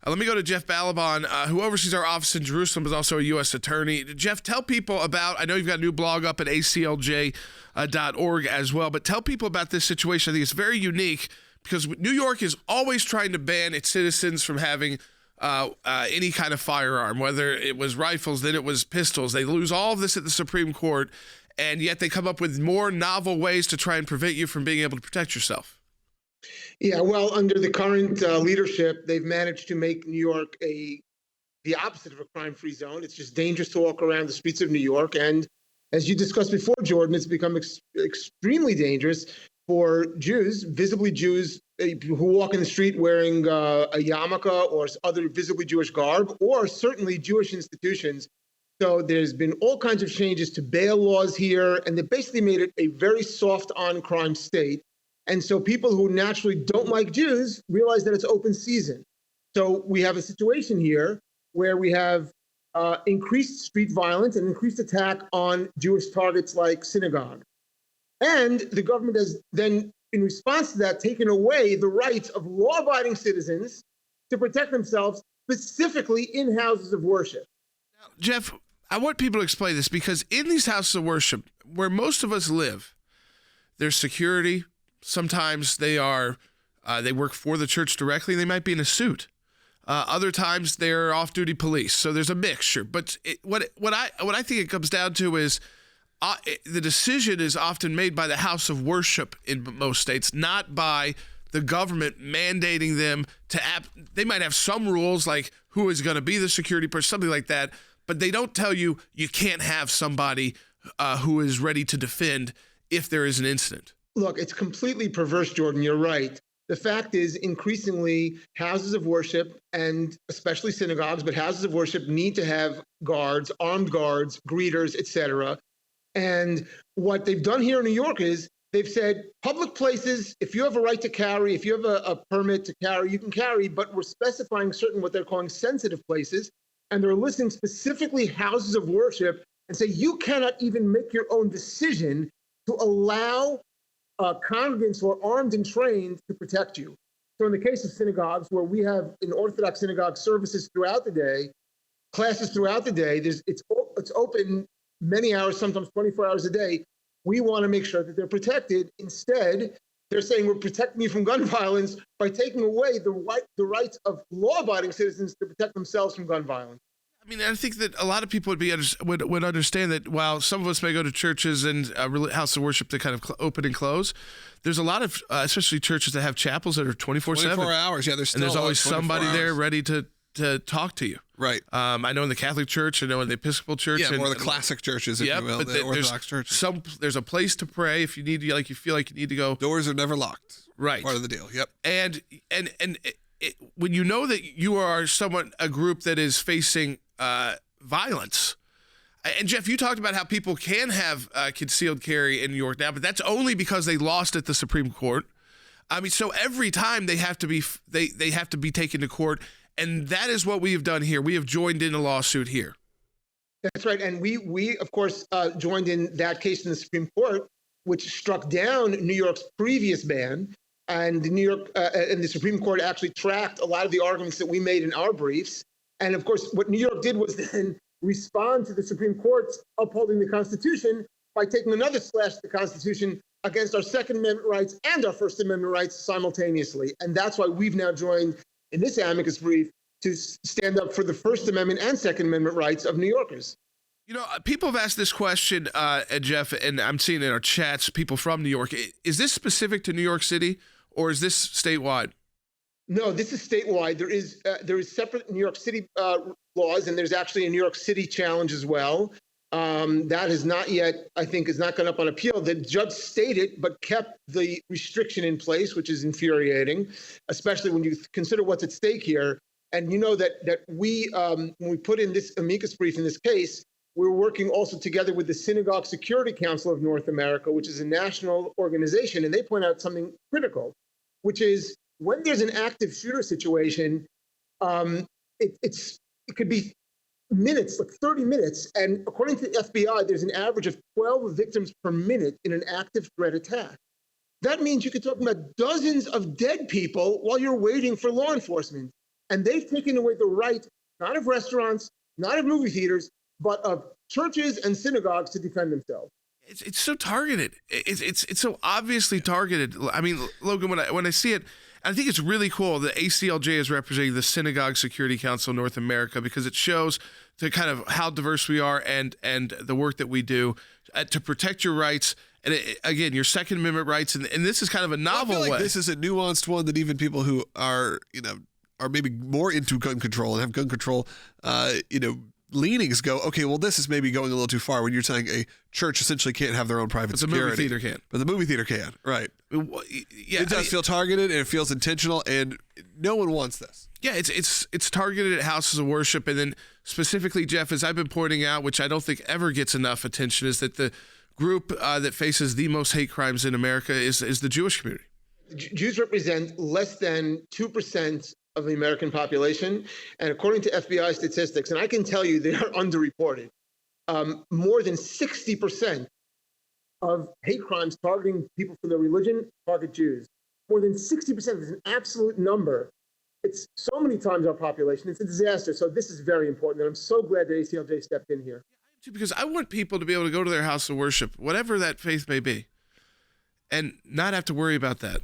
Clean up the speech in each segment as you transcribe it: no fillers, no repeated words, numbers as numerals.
Let me go to Jeff Ballabon, who oversees our office in Jerusalem, is also a U.S. attorney. Jeff, tell people about, I know you've got a new blog up at ACLJ.org as well, but tell people about this situation. I think it's very unique because New York is always trying to ban its citizens from having any kind of firearm, whether it was rifles, then it was pistols. They lose all of this at the Supreme Court, and yet they come up with more novel ways to try and prevent you from being able to protect yourself. Yeah, well, under the current leadership, they've managed to make New York the opposite of a crime-free zone. It's just dangerous to walk around the streets of New York. And as you discussed before, Jordan, it's become extremely dangerous for Jews, visibly Jews, who walk in the street wearing a yarmulke or other visibly Jewish garb, or certainly Jewish institutions. So there's been all kinds of changes to bail laws here, and they basically made it a very soft on-crime state. And so people who naturally don't like Jews realize that it's open season. So we have a situation here where we have increased street violence and increased attack on Jewish targets like synagogues. And the government has then, in response to that, taken away the rights of law-abiding citizens to protect themselves, specifically in houses of worship. Now, Jeff, I want people to explain this because in these houses of worship, where most of us live, there's security. Sometimes they work for the church directly. They might be in a suit. Other times they're off-duty police. So there's a mixture. But what I think it comes down to is the decision is often made by the house of worship in most states, not by the government mandating them to they might have some rules like who is going to be the security person, something like that. But they don't tell you can't have somebody who is ready to defend if there is an incident. Look, it's completely perverse, Jordan. You're right. The fact is, increasingly, houses of worship, and especially synagogues, but houses of worship need to have guards, armed guards, greeters, etc. And what they've done here in New York is they've said public places, if you have a right to carry, if you have a permit to carry, you can carry, but we're specifying certain what they're calling sensitive places. And they're listing specifically houses of worship and say you cannot even make your own decision to allow congregants who are armed and trained to protect you. So in the case of synagogues, where we have in Orthodox synagogue services throughout the day, classes throughout the day, it's open many hours, sometimes 24 hours a day. We want to make sure that they're protected. Instead, they're saying we're protecting you from gun violence by taking away the rights of law-abiding citizens to protect themselves from gun violence. I mean, I think that a lot of people would understand that while some of us may go to churches and house of worship that kind of open and close, there's a lot of, especially churches that have chapels that are 24/7. 24 hours, yeah. There's always somebody there ready to talk to you. Right. I know in the Catholic Church, I know in the Episcopal Church. Yeah, more the classic churches, if you will, the Orthodox churches. There's a place to pray if you need to, like you feel like you need to go. Doors are never locked. Right. Part of the deal. Yep. And when you know that you are a group that is facing violence. And Jeff, you talked about how people can have concealed carry in New York now, but that's only because they lost at the Supreme Court. I mean, so every time they have to be taken to court, and that is what we have done here. We have joined in a lawsuit here. That's right, and we of course joined in that case in the Supreme Court, which struck down New York's previous ban, and the Supreme Court actually tracked a lot of the arguments that we made in our briefs. And of course, what New York did was then respond to the Supreme Court's upholding the Constitution by taking another slash at the Constitution against our Second Amendment rights and our First Amendment rights simultaneously. And that's why we've now joined in this amicus brief to stand up for the First Amendment and Second Amendment rights of New Yorkers. You know, people have asked this question, Jeff, and I'm seeing in our chats, people from New York. Is this specific to New York City, or is this statewide? No, this is statewide. There is separate New York City laws, and there's actually a New York City challenge as well. That has not yet, I think, has not gone up on appeal. The judge stated, but kept the restriction in place, which is infuriating, especially when you consider what's at stake here. And you know that we, when we put in this amicus brief in this case, we're working also together with the Synagogue Security Council of North America, which is a national organization, and they point out something critical, which is when there's an active shooter situation, it could be minutes, like 30 minutes. And according to the FBI, there's an average of 12 victims per minute in an active threat attack. That means you could talk about dozens of dead people while you're waiting for law enforcement. And they've taken away the right, not of restaurants, not of movie theaters, but of churches and synagogues to defend themselves. It's so targeted. It's so obviously targeted. I mean, Logan, when I see it, I think it's really cool that ACLJ is representing the Synagogue Security Council of North America, because it shows to kind of how diverse we are and the work that we do to protect your rights. And again, your Second Amendment rights. And this is kind of a novel way. This is a nuanced one that even people who are maybe more into gun control and have gun control, leanings go, okay, well, this is maybe going a little too far when you're saying a church essentially can't have their own private security. But the movie theater can. But the movie theater can, right. Yeah, it does feel targeted, and it feels intentional, and no one wants this. Yeah, it's targeted at houses of worship. And then specifically, Jeff, as I've been pointing out, which I don't think ever gets enough attention, is that the group that faces the most hate crimes in America is the Jewish community. Jews represent less than 2% of the American population. And according to FBI statistics, and I can tell you they are underreported, more than 60% of hate crimes targeting people for their religion target Jews. More than 60% is an absolute number. It's so many times our population. It's a disaster. So this is very important. And I'm so glad that ACLJ stepped in here. Because I want people to be able to go to their house of worship, whatever that faith may be, and not have to worry about that.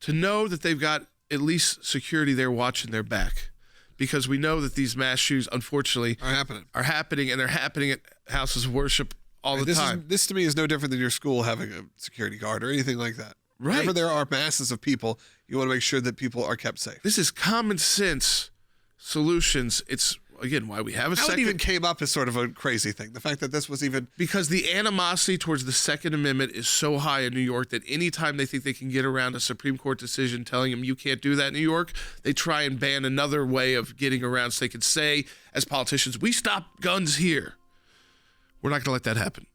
To know that they've got at least security there watching their back, because we know that these mass shootings, unfortunately, are happening, and they're happening at houses of worship all the time. This to me is no different than your school having a security guard or anything like that. Right. Whenever there are masses of people, you want to make sure that people are kept safe. This is common sense solutions. It's, again, why we have a second. How it even came up as sort of a crazy thing. The fact that this was even... Because the animosity towards the Second Amendment is so high in New York that anytime they think they can get around a Supreme Court decision telling them you can't do that in New York, they try and ban another way of getting around so they can say, as politicians, we stop guns here. We're not going to let that happen.